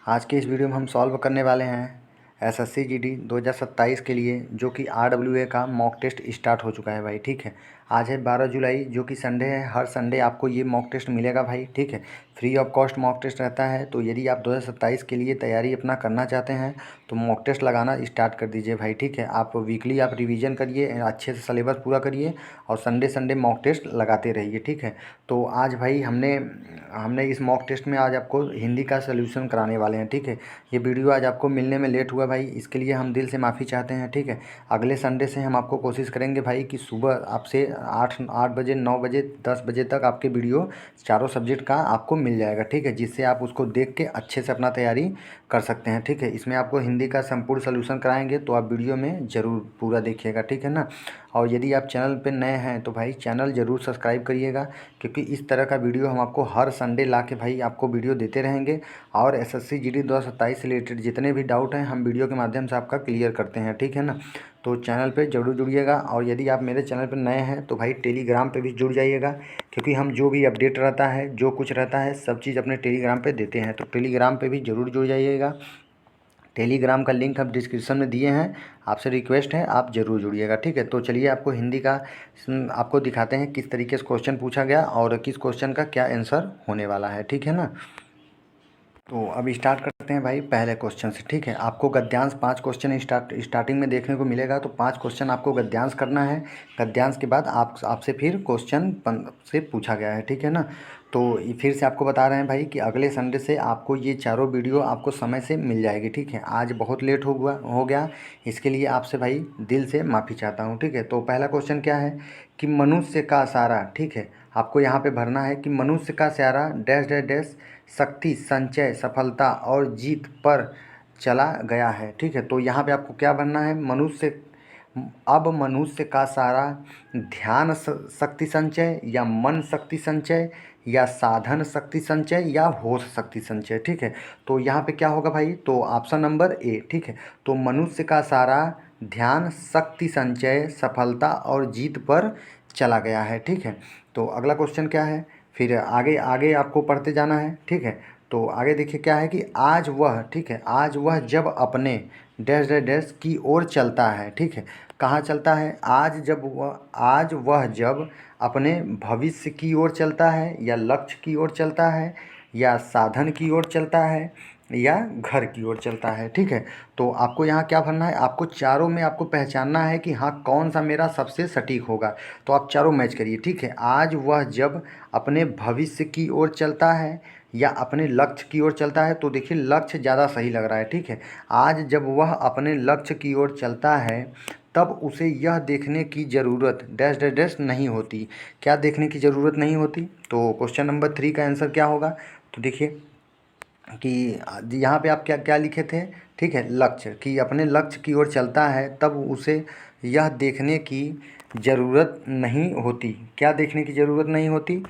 आज के इस वीडियो में हम सॉल्व करने वाले हैं एसएससी जीडी 2027 के लिए, जो कि आरडब्ल्यूए का मॉक टेस्ट स्टार्ट हो चुका है भाई। ठीक है, आज है 12 जुलाई जो कि संडे है। हर संडे आपको ये मॉक टेस्ट मिलेगा भाई। ठीक है, free of cost mock test रहता है। तो यदि आप 2027 के लिए तैयारी अपना करना चाहते हैं तो मॉक टेस्ट लगाना स्टार्ट कर दीजिए भाई। ठीक है, आप वीकली आप रिवीजन करिए, अच्छे से सिलेबस पूरा करिए और संडे संडे मॉक टेस्ट लगाते रहिए। ठीक है, तो आज भाई हमने हमने इस मॉक टेस्ट में आज आपको हिंदी का सोल्यूशन कराने वाले हैं। ठीक है, ये वीडियो आज आपको मिलने में लेट हुआ भाई, इसके लिए हम दिल से माफ़ी चाहते हैं। ठीक है, अगले संडे से हम आपको कोशिश करेंगे भाई कि सुबह आपसे 8 बजे 9 बजे 10 बजे तक आपके वीडियो चारों सब्जेक्ट का आपको मिल जाएगा। ठीक है, जिससे आप उसको देख के अच्छे से अपना तैयारी कर सकते हैं। ठीक है, इसमें आपको हिंदी का संपूर्ण सोल्यूशन कराएंगे, तो आप वीडियो में ज़रूर पूरा देखिएगा। ठीक है ना, और यदि आप चैनल पे नए हैं तो भाई चैनल ज़रूर सब्सक्राइब करिएगा, क्योंकि इस तरह का वीडियो हम आपको हर संडे ला के भाई आपको वीडियो देते रहेंगे। और एसएससी जीडी 2027 से रिलेटेड जितने भी डाउट हैं हम वीडियो के माध्यम से आपका क्लियर करते हैं। ठीक है ना, तो चैनल पे ज़रूर जुड़िएगा। और यदि आप मेरे चैनल पर नए हैं तो भाई टेलीग्राम पे भी जुड़ जाइएगा, क्योंकि हम जो भी अपडेट रहता है, जो कुछ रहता है, सब चीज़ अपने टेलीग्राम पे देते हैं। तो टेलीग्राम पे भी ज़रूर जुड़ जाइएगा। टेलीग्राम का लिंक हम डिस्क्रिप्शन में दिए हैं, आपसे रिक्वेस्ट है आप ज़रूर जुड़िएगा। ठीक है, तो चलिए आपको हिंदी का आपको दिखाते हैं किस तरीके से क्वेश्चन पूछा गया और किस क्वेश्चन का क्या आंसर होने वाला है। ठीक है ना, तो अब स्टार्ट करते हैं भाई पहले क्वेश्चन से। ठीक है, आपको गद्यांश 5 क्वेश्चन स्टार्टिंग में देखने को मिलेगा, तो 5 क्वेश्चन आपको गद्यांश करना है। गद्यांश के बाद आपसे फिर क्वेश्चन से पूछा गया है। ठीक है ना, तो फिर से आपको बता रहे हैं भाई कि अगले संडे से आपको ये चारों वीडियो आपको समय से मिल जाएगी। ठीक है, आज बहुत लेट हो गया, इसके लिए आपसे भाई दिल से माफ़ी चाहता हूँ। ठीक है, तो पहला क्वेश्चन क्या है कि मनुष्य का सारा, ठीक है, आपको यहाँ पे भरना है कि मनुष्य का सारा डैश डैश डैश शक्ति संचय सफलता और जीत पर चला गया है। ठीक है, तो यहाँ पे आपको क्या भरना है, अब मनुष्य का सारा ध्यान शक्ति संचय या मन शक्ति संचय या साधन शक्ति संचय या होश शक्ति संचय। ठीक है, तो यहाँ पे क्या होगा भाई, तो ऑप्शन नंबर ए। ठीक है, तो मनुष्य का सारा ध्यान शक्ति संचय सफलता और जीत पर चला गया है। ठीक है, तो अगला क्वेश्चन क्या है, फिर आगे आगे आपको पढ़ते जाना है। ठीक है, तो आगे देखिए क्या है कि आज वह, ठीक है, आज वह जब अपने डैश डैश डैश की ओर चलता है। ठीक है, कहाँ चलता है, आज वह जब अपने भविष्य की ओर चलता है या लक्ष्य की ओर चलता है या साधन की ओर चलता है या घर की ओर चलता है। ठीक है, तो आपको यहाँ क्या भरना है, आपको चारों में आपको पहचानना है कि हाँ कौन सा मेरा सबसे सटीक होगा। तो आप चारों मैच करिए। ठीक है, आज वह जब अपने भविष्य की ओर चलता है या अपने लक्ष्य की ओर चलता है, तो देखिए लक्ष्य ज़्यादा सही लग रहा है। ठीक है, आज जब वह अपने लक्ष्य की ओर चलता है तब उसे यह देखने की ज़रूरत डैश डैश डैश नहीं होती। क्या देखने की ज़रूरत नहीं होती, तो क्वेश्चन नंबर 3 का आंसर क्या होगा, तो देखिए कि यहाँ पे आप क्या क्या लिखे थे। ठीक है, लक्ष्य, कि अपने लक्ष्य की ओर चलता है तब उसे यह देखने की ज़रूरत नहीं होती। क्या देखने की ज़रूरत नहीं होती,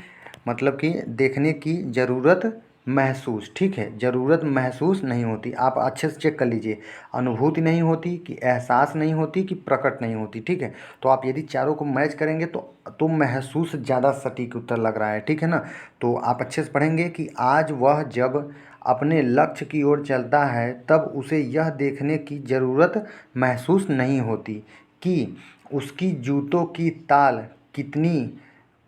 मतलब कि देखने की ज़रूरत महसूस, ठीक है, ज़रूरत महसूस नहीं होती। आप अच्छे से चेक कर लीजिए, अनुभूति नहीं होती कि एहसास नहीं होती कि प्रकट नहीं होती। ठीक है, तो आप यदि चारों को मैच करेंगे तो महसूस ज़्यादा सटीक उत्तर लग रहा है। ठीक है ना, तो आप अच्छे से पढ़ेंगे कि आज वह जब अपने लक्ष्य की ओर चलता है तब उसे यह देखने की ज़रूरत महसूस नहीं होती कि उसकी जूतों की ताल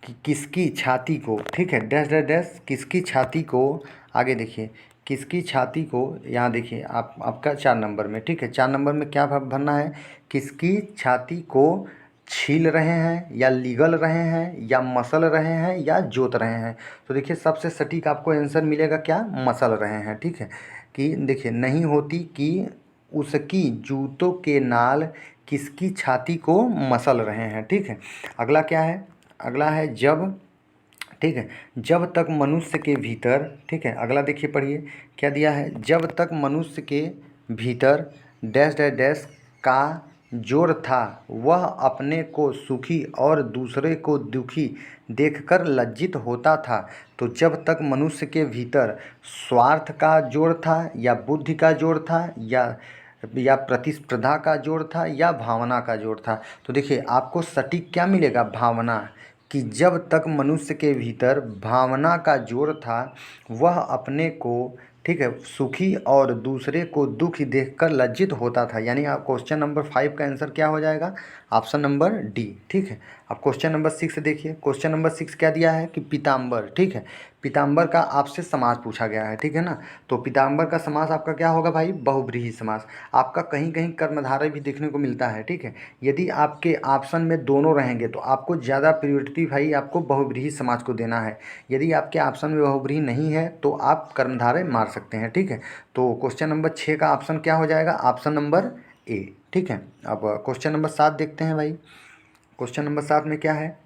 किसकी छाती को, ठीक है, डैश डैश डैश किसकी छाती को, आगे देखिए किसकी छाती को, यहाँ देखिए आपका 4 नंबर में। ठीक है, 4 नंबर में क्या भरना है, किसकी छाती को छील रहे हैं या लिगल रहे हैं या मसल रहे हैं या जोत रहे हैं। तो देखिए सबसे सटीक आपको आंसर मिलेगा क्या, मसल रहे हैं। ठीक है, कि देखिए नहीं होती कि उसकी जूतों के नाल किसकी छाती को मसल रहे हैं। ठीक है, अगला क्या है, अगला है जब, ठीक है, जब तक मनुष्य के भीतर, ठीक है, अगला देखिए पढ़िए क्या दिया है, जब तक मनुष्य के भीतर डैश डैश डैश का जोर था वह अपने को सुखी और दूसरे को दुखी देखकर लज्जित होता था। तो जब तक मनुष्य के भीतर स्वार्थ का जोर था या बुद्धि का जोर था या प्रतिस्पर्धा का जोर था या भावना का जोर था। तो देखिए आपको सटीक क्या मिलेगा, भावना, कि जब तक मनुष्य के भीतर भावना का जोर था वह अपने को ठीक है, सुखी और दूसरे को दुखी देखकर लज्जित होता था। यानी आप क्वेश्चन नंबर 5 का आंसर क्या हो जाएगा? Option number D. ठीक है, अब क्वेश्चन नंबर 6 देखिए। क्वेश्चन नंबर 6 क्या दिया है कि पीताम्बर, ठीक है, पीताम्बर का आपसे समास पूछा गया है। ठीक है ना, तो पीताम्बर का समास आपका क्या होगा भाई? बहुव्रीहि समास। आपका कहीं कहीं कर्मधारय भी देखने को मिलता है। ठीक है, यदि आपके ऑप्शन में दोनों रहेंगे तो आपको ज़्यादा प्रायोरिटी भाई आपको बहुव्रीहि समास को देना है। यदि आपके ऑप्शन में बहुव्रीहि नहीं है तो आप कर्मधारय मार सकते हैं। ठीक है, तो क्वेश्चन नंबर 6 का ऑप्शन क्या हो जाएगा? Option number A. ठीक है, अब क्वेश्चन नंबर 7 देखते हैं भाई। क्वेश्चन नंबर 7 में क्या है?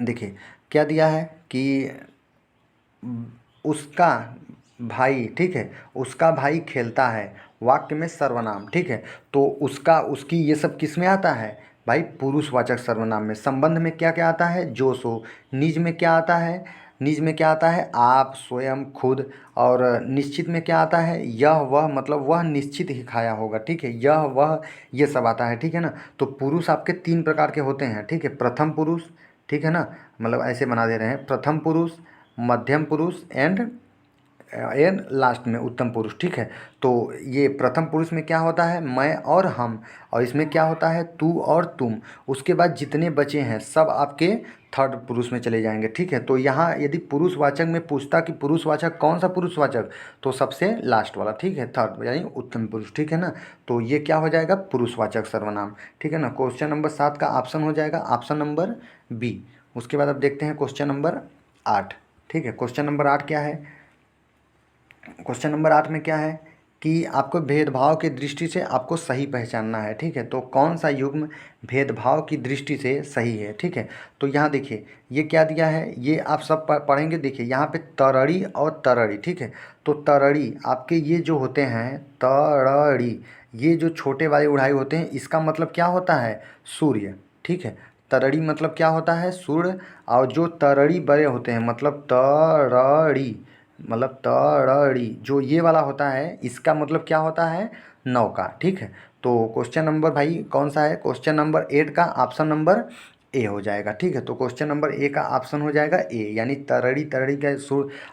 देखिए क्या दिया है कि उसका भाई, ठीक है, उसका भाई खेलता है, वाक्य में सर्वनाम। ठीक है, तो उसका, उसकी, ये सब किस में आता है भाई? पुरुषवाचक सर्वनाम में। संबंध में क्या क्या आता है? जो सो। निज में क्या आता है? निज में क्या आता है? आप, स्वयं, खुद। और निश्चित में क्या आता है? यह वह, मतलब वह निश्चित ही खाया होगा। ठीक है, यह वह, ये सब आता है। ठीक है ना, तो पुरुष आपके 3 प्रकार के होते हैं। ठीक है, प्रथम पुरुष, ठीक है ना, मतलब ऐसे बना दे रहे हैं, प्रथम पुरुष, मध्यम पुरुष एंड लास्ट में उत्तम पुरुष। ठीक है, तो ये प्रथम पुरुष में क्या होता है? मैं और हम, और इसमें क्या होता है? तू और तुम। उसके बाद जितने बचे हैं सब आपके थर्ड पुरुष में चले जाएंगे। ठीक है, तो यहाँ यदि पुरुषवाचक में पूछता कि पुरुषवाचक कौन सा पुरुषवाचक, तो सबसे लास्ट वाला। ठीक है, थर्ड यानी उत्तम पुरुष। ठीक है ना, तो ये क्या हो जाएगा? पुरुषवाचक सर्वनाम। ठीक है ना, क्वेश्चन नंबर 7 का ऑप्शन हो जाएगा ऑप्शन नंबर बी। उसके बाद अब देखते हैं क्वेश्चन नंबर 8। ठीक है, क्वेश्चन नंबर 8 क्या है? क्वेश्चन नंबर 8 में क्या है कि आपको भेदभाव की दृष्टि से आपको सही पहचानना है। ठीक है, तो कौन सा युग्म भेदभाव की दृष्टि से सही है? ठीक है, तो यहाँ देखिए ये क्या दिया है, ये आप सब पढ़ेंगे। देखिए यहाँ पे तरड़ी और तरड़ी। ठीक है, तो तरड़ी आपके ये जो होते हैं, तरड़ी, ये जो छोटे वाले उड़ाई होते हैं, इसका मतलब क्या होता है? सूर्य। ठीक है, तरड़ी मतलब क्या होता है? सूर्य। और जो तरड़ी बड़े होते हैं, मतलब तरड़ी, मतलब तरड़ी, जो ये वाला होता है, इसका मतलब क्या होता है? नौका। ठीक है, तो क्वेश्चन नंबर भाई कौन सा है? क्वेश्चन नंबर 8 का ऑप्शन नंबर ए हो जाएगा। ठीक है, तो क्वेश्चन नंबर ए का ऑप्शन हो जाएगा ए, यानी तरड़ी। तरड़ी का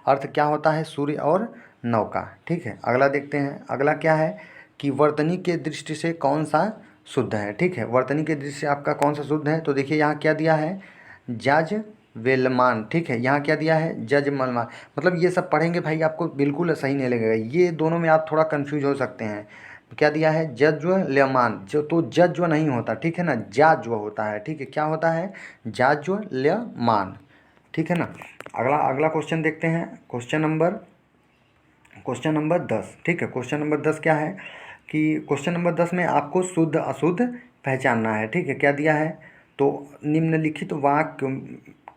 अर्थ क्या होता है? सूर्य और नौका। ठीक है, अगला देखते हैं। अगला क्या है कि वर्तनी के दृष्टि से कौन सा शुद्ध है? ठीक है, वर्तनी के दृष्टि से आपका कौन सा शुद्ध है? तो देखिए यहाँ क्या दिया है? जज वेलमान। ठीक है, यहाँ क्या दिया है? जज मलमान। मतलब ये सब पढ़ेंगे भाई आपको बिल्कुल सही नहीं लगेगा, ये दोनों में आप थोड़ा कंफ्यूज हो सकते हैं। क्या दिया है? जज्व लेमान, जो तो जज्व नहीं होता। ठीक है ना, जाज्व होता है। ठीक है, क्या होता है? जाज्व लेमान। ठीक है ना, अगला अगला क्वेश्चन देखते हैं। Question number 10। ठीक है, क्वेश्चन नंबर 10 क्या है कि क्वेश्चन नंबर 10 में आपको शुद्ध अशुद्ध पहचानना है। ठीक है, क्या दिया है? तो निम्नलिखित वाक्य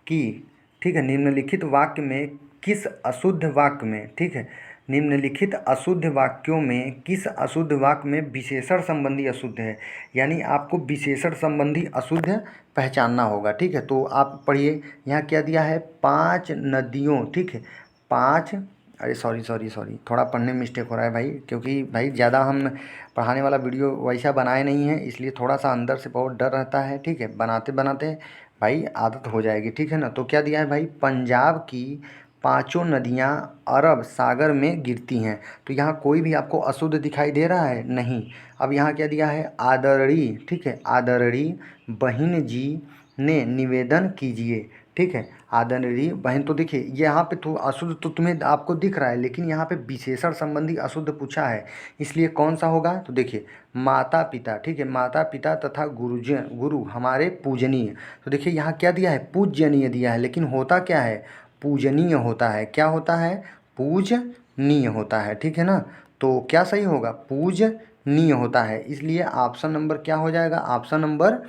की, ठीक है, निम्नलिखित वाक्य में किस अशुद्ध वाक्य में, ठीक है, निम्नलिखित अशुद्ध वाक्यों में किस अशुद्ध वाक्य में विशेषण संबंधी अशुद्ध है? यानी आपको विशेषण संबंधी अशुद्ध पहचानना होगा। ठीक है, तो आप पढ़िए, यहाँ क्या दिया है? 5 नदियों। ठीक है, 5, अरे सॉरी सॉरी सॉरी, थोड़ा पढ़ने में मिस्टेक हो रहा है भाई, क्योंकि भाई ज़्यादा हम पढ़ाने वाला वीडियो वैसा बनाए नहीं है, इसलिए थोड़ा सा अंदर से बहुत डर रहता है। ठीक है, बनाते बनाते भाई आदत हो जाएगी। ठीक है ना, तो क्या दिया है भाई? पंजाब की 5 नदियाँ अरब सागर में गिरती हैं। तो यहाँ कोई भी आपको अशुद्ध दिखाई दे रहा है? नहीं। अब यहाँ क्या दिया है? आदरणीय, ठीक है, आदरणीय बहन जी ने निवेदन कीजिए। ठीक है, आदरणीय बहन, तो देखिए यहाँ पे तो अशुद्ध तो तुम्हें आपको दिख रहा है, लेकिन यहाँ पे विशेषण संबंधी अशुद्ध पूछा है, इसलिए कौन सा होगा? तो देखिए माता पिता। ठीक है, माता पिता तथा गुरुजन, गुरु हमारे पूजनीय। तो देखिए यहाँ क्या दिया है? पूजनीय दिया है, लेकिन होता क्या है? पूजनीय होता है। क्या होता है? पूजनीय होता है। ठीक है ना, तो क्या सही होगा? पूजनीय होता है, इसलिए ऑप्शन नंबर क्या हो जाएगा? ऑप्शन नंबर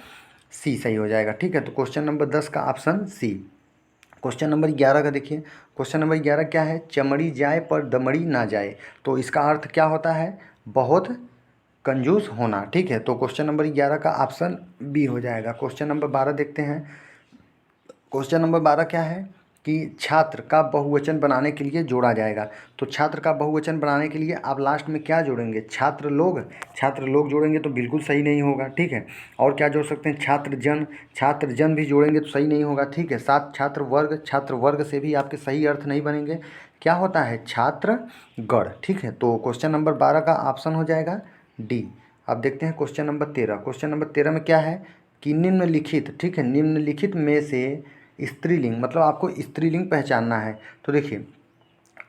सी सही हो जाएगा। ठीक है, तो क्वेश्चन नंबर 10 का ऑप्शन सी। क्वेश्चन नंबर 11 का देखिए। क्वेश्चन नंबर 11 क्या है? चमड़ी जाए पर दमड़ी ना जाए। तो इसका अर्थ क्या होता है? बहुत कंजूस होना। ठीक है, तो क्वेश्चन नंबर 11 का ऑप्शन बी हो जाएगा। क्वेश्चन नंबर 12 देखते हैं। क्वेश्चन नंबर 12 क्या है कि छात्र का बहुवचन बनाने के लिए जोड़ा जाएगा। तो छात्र का बहुवचन बनाने के लिए आप लास्ट में क्या जोड़ेंगे? छात्र लोग। छात्र लोग जोड़ेंगे तो बिल्कुल सही नहीं होगा। ठीक है, और क्या जोड़ सकते हैं? छात्र जन। छात्र जन भी जोड़ेंगे तो सही नहीं होगा। ठीक है, साथ छात्र वर्ग। छात्र वर्ग से भी आपके सही अर्थ नहीं बनेंगे। क्या होता है, छात्रगण। ठीक है, तो क्वेश्चन नंबर 12 का ऑप्शन हो जाएगा डी। अब देखते हैं क्वेश्चन नंबर 13। क्वेश्चन नंबर 13 में क्या है कि निम्नलिखित, ठीक है, निम्नलिखित में से स्त्रीलिंग, मतलब आपको स्त्रीलिंग पहचानना है। तो देखिए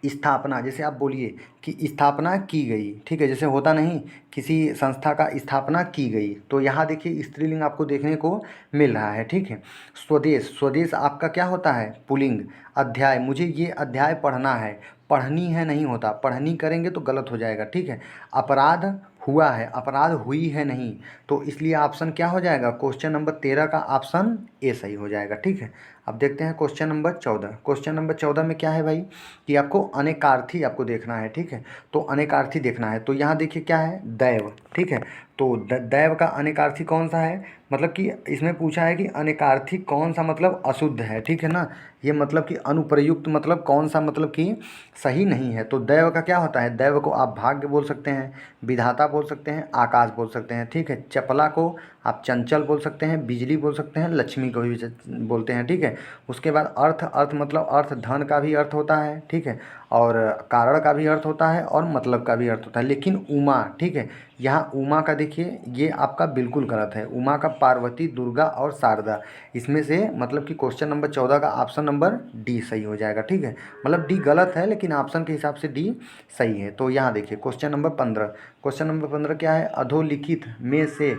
स्थापना, जैसे आप बोलिए कि स्थापना की गई, ठीक है, जैसे होता नहीं किसी संस्था का स्थापना की गई, तो यहाँ देखिए स्त्रीलिंग आपको देखने को मिल रहा है। ठीक है, स्वदेश, स्वदेश आपका क्या होता है, पुल्लिंग। अध्याय, मुझे ये अध्याय पढ़ना है, पढ़नी है नहीं होता, पढ़नी करेंगे तो गलत हो जाएगा। ठीक है, अपराध हुआ है, अपराध हुई है नहीं, तो इसलिए ऑप्शन क्या हो जाएगा, क्वेश्चन नंबर 13 का ऑप्शन ए सही हो जाएगा। ठीक है, अब देखते हैं क्वेश्चन नंबर 14। क्वेश्चन नंबर 14 में क्या है भाई कि आपको अनेकार्थी आपको देखना है। ठीक है, तो अनेकार्थी देखना है, तो यहाँ देखिए क्या है, दैव। ठीक है, तो दैव का अनेकार्थी कौन सा है, मतलब कि इसमें पूछा है कि अनेकार्थी कौन सा मतलब अशुद्ध है। ठीक है ना, ये मतलब कि अनुप्रयुक्त मतलब कौन सा मतलब कि सही नहीं है। तो दैव का क्या होता है, दैव को आप भाग्य बोल सकते हैं, विधाता बोल सकते हैं, आकाश बोल सकते हैं। ठीक है, चपला को आप चंचल बोल सकते हैं, बिजली बोल सकते हैं, लक्ष्मी को भी बोलते हैं। ठीक है, उसके बाद अर्थ, अर्थ मतलब अर्थ धन का भी अर्थ होता है। ठीक है, और कारण का भी अर्थ होता है और मतलब का भी अर्थ होता है। लेकिन उमा, ठीक है, यहाँ उमा का देखिए ये आपका बिल्कुल गलत है। उमा का पार्वती, दुर्गा और शारदा, इसमें से मतलब कि क्वेश्चन नंबर 14 का ऑप्शन नंबर डी सही हो जाएगा। ठीक है, मतलब डी गलत है लेकिन ऑप्शन के हिसाब से डी सही है। तो यहाँ देखिए क्वेश्चन नंबर 15। क्वेश्चन नंबर 15 क्या है, अधोलिखित में से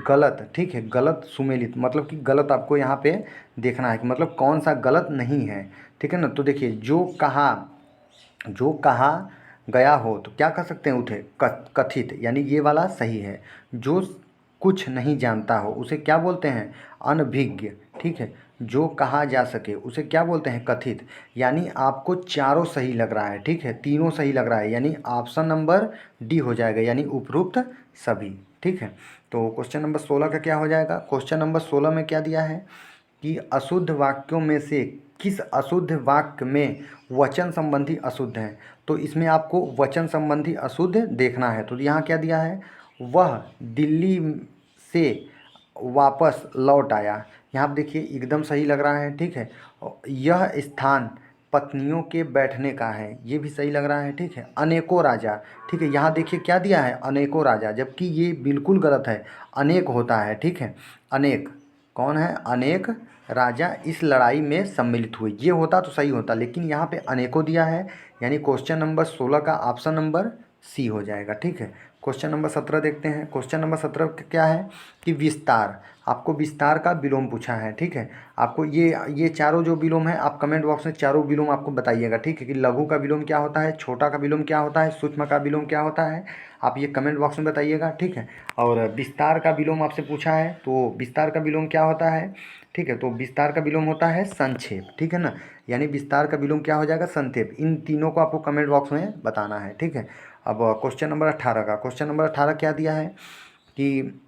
गलत, ठीक है, गलत सुमेलित, मतलब कि गलत आपको यहाँ पे देखना है कि मतलब कौन सा गलत नहीं है। ठीक है ना, तो देखिए जो कहा गया हो तो क्या कर सकते हैं, उठे कथित, यानी ये वाला सही है। जो कुछ नहीं जानता हो उसे क्या बोलते हैं, अनभिज्ञ। ठीक है, जो कहा जा सके उसे क्या बोलते हैं, कथित। यानी आपको चारों सही लग रहा है। ठीक है, तीनों सही लग रहा है, यानी ऑप्शन नंबर डी हो जाएगा, यानी उपरोक्त सभी। ठीक है, तो क्वेश्चन नंबर 16 का क्या हो जाएगा, क्वेश्चन नंबर 16 में क्या दिया है कि अशुद्ध वाक्यों में से किस अशुद्ध वाक्य में वचन संबंधी अशुद्ध है। तो इसमें आपको वचन संबंधी अशुद्ध देखना है। तो यहाँ क्या दिया है, वह दिल्ली से वापस लौट आया। यहाँ आप देखिए एकदम सही लग रहा है। ठीक है, यह स्थान पत्नियों के बैठने का है, ये भी सही लग रहा है। ठीक है, अनेकों राजा, ठीक है, यहाँ देखिए क्या दिया है, अनेकों राजा, जबकि ये बिल्कुल गलत है, अनेक होता है। ठीक है, अनेक कौन है, अनेक राजा इस लड़ाई में सम्मिलित हुए, ये होता तो सही होता, लेकिन यहाँ पे अनेकों दिया है, यानी क्वेश्चन नंबर 16 का ऑप्शन नंबर सी हो जाएगा। ठीक है, क्वेश्चन नंबर 17 देखते हैं। क्वेश्चन नंबर 17 क्या है कि विस्तार, आपको विस्तार का विलोम पूछा है। ठीक है, आपको ये चारों जो विलोम है आप कमेंट बॉक्स में चारों विलोम आपको बताइएगा। ठीक है, कि लघु का विलोम क्या होता है, छोटा का विलोम क्या होता है, सूक्ष्म का विलोम क्या होता है, आप ये कमेंट बॉक्स में बताइएगा। ठीक है, और विस्तार का विलोम आपसे पूछा है, तो विस्तार का विलोम क्या होता है। ठीक है, तो विस्तार का विलोम होता है संक्षेप। ठीक है ना, यानी विस्तार का विलोम क्या हो जाएगा, संक्षेप। इन तीनों को आपको कमेंट बॉक्स में बताना है। ठीक है, अब क्वेश्चन नंबर 18 का, क्वेश्चन नंबर 18 क्या दिया है कि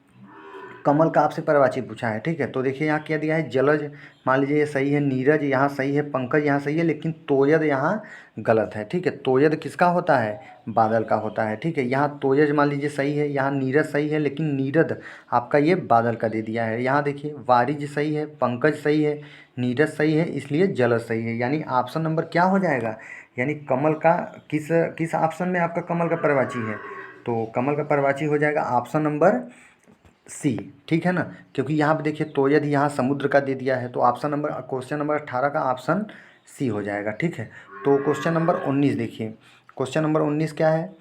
कमल का आपसे परिभाषा पूछा है। ठीक है, तो देखिए यहाँ क्या दिया है, जलज मान लीजिए ये सही है, नीरज यहाँ सही है, पंकज यहाँ सही है, लेकिन तोयद यहाँ गलत है। ठीक है, तोयद किसका होता है, बादल का होता है। ठीक है, यहाँ तोयज मान लीजिए सही है, यहाँ नीरज सही है, लेकिन नीरद आपका ये बादल का दे दिया है। यहाँ देखिए वारिज सही है, पंकज सही है, नीरज सही है, इसलिए जलज सही है, यानी ऑप्शन नंबर क्या हो जाएगा, यानी कमल का किस किस ऑप्शन में आपका कमल का परिभाषी है, तो कमल का परिभाषी हो जाएगा ऑप्शन नंबर सी। ठीक है ना, क्योंकि यहाँ पे देखिए तोयद यहाँ समुद्र का दे दिया है, तो ऑप्शन नंबर क्वेश्चन नंबर 18 का ऑप्शन सी हो जाएगा। ठीक है, तो क्वेश्चन नंबर 19 देखिए, क्वेश्चन नंबर 19 क्या है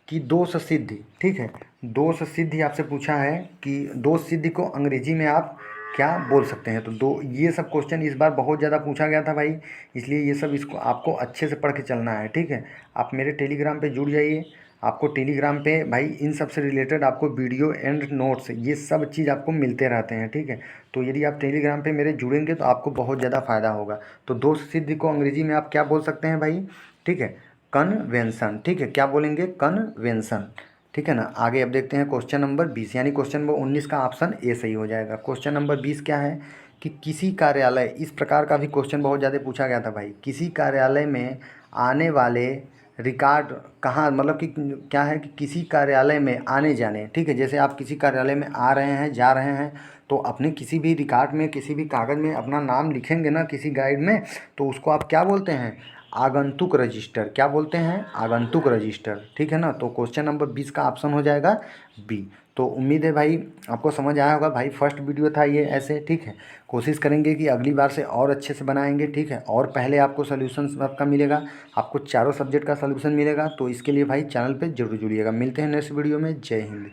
कि दोष सिद्धि। ठीक है, दोष सिद्धि आपसे पूछा है कि दोष सिद्धि को अंग्रेजी में आप क्या बोल सकते हैं। तो ये सब क्वेश्चन इस बार बहुत ज़्यादा पूछा गया था भाई, इसलिए ये सब इसको आपको अच्छे से पढ़ के चलना है। ठीक है, आप मेरे टेलीग्राम पे जुड़ जाइए, आपको टेलीग्राम पे भाई इन सब से रिलेटेड आपको वीडियो एंड नोट्स ये सब चीज़ आपको मिलते रहते हैं। ठीक है, तो यदि आप टेलीग्राम पे मेरे जुड़ेंगे तो आपको बहुत ज़्यादा फ़ायदा होगा। तो दोष सिद्धि को अंग्रेजी में आप क्या बोल सकते हैं भाई, ठीक है, कन्वेंशन। ठीक है, क्या बोलेंगे, कन्वेंशन। ठीक है ना, आगे अब देखते हैं क्वेश्चन नंबर 20, यानी क्वेश्चन नंबर 19 का ऑप्शन ए सही हो जाएगा। क्वेश्चन नंबर 20 क्या है कि किसी कार्यालय, इस प्रकार का भी क्वेश्चन बहुत ज़्यादा पूछा गया था भाई, किसी कार्यालय में आने वाले रिकॉर्ड कहाँ, मतलब कि क्या है कि किसी कार्यालय में आने जाने। ठीक है, जैसे आप किसी कार्यालय में आ रहे हैं, जा रहे हैं, तो अपने किसी भी रिकॉर्ड में, किसी भी कागज़ में अपना नाम लिखेंगे ना किसी गाइड में, तो उसको आप क्या बोलते हैं, आगंतुक रजिस्टर, क्या बोलते हैं, आगंतुक रजिस्टर, ठीक है ना। तो क्वेश्चन नंबर 20 का ऑप्शन हो जाएगा बी। तो उम्मीद है भाई आपको समझ आया होगा भाई, फर्स्ट वीडियो था ये ऐसे, ठीक है। कोशिश करेंगे कि अगली बार से और अच्छे से बनाएंगे, ठीक है। और पहले आपको सोल्यूशन आपका मिलेगा, आपको चारों सब्जेक्ट का सोल्यूशन मिलेगा। तो इसके लिए भाई चैनल पे जरूर जुड़िएगा। मिलते हैं नेक्स्ट वीडियो में। जय हिंद।